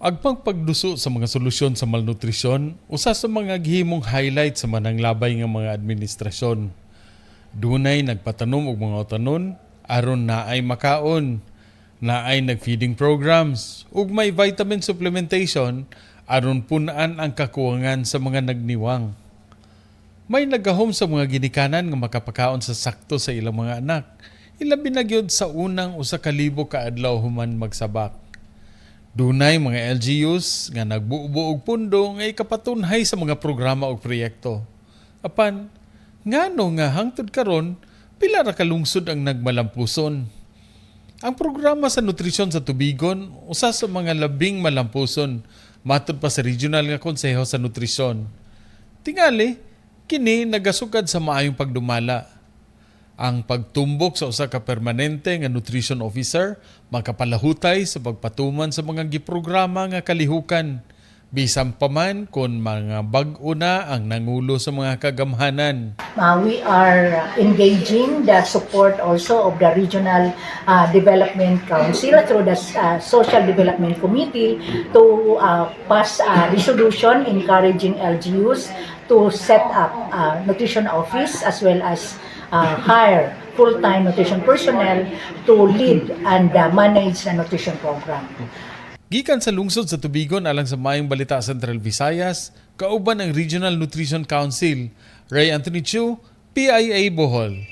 Agpang pagduso sa mga solusyon sa malnutrisyon, usa sa mga gihimong highlight sa manang labay nga mga administrasyon. Dunay nagpatanom og mga utanon aron naay makaon, naay nag-feeding programs, ug may vitamin supplementation aron punan ang kakuwangan sa mga nagniwang. May nagahom sa mga ginikanan nga makapakaon sa sakto sa ilang mga anak. Ilabi na gyud sa unang usa ka libo ka adlaw human magsabak. Dunay mga LGUs nga nagbuo og pundo nga ikapatunhay sa mga programa o proyekto. Apan, ngano nga hangtod karon pila ra ka lungsod ang nagmalampuson. Ang programa sa nutrisyon sa Tubigon usa sa mga labing malampuson matud pa sa regional nga konseho sa nutrisyon. Tingali, kini nagasukad sa maayong pagdumala. Ang pagtumbok sa usa ka permanente nga nutrition officer makapalahutay sa pagpatuman sa mga giprograma nga kalihukan bisan pa man kon mga bag-o na ang nangulo sa mga kagamhanan. We are engaging the support also of the Regional Development Council through the Social Development Committee to pass a resolution encouraging LGUs to set up a nutrition office as well as hire full-time nutrition personnel to lead and manage the nutrition program. Gikan sa lungsod sa Tubigon alang sa Maayong Balita Central Visayas, kauban ang Regional Nutrition Council, Ray Anthony Chu, PIA Bohol.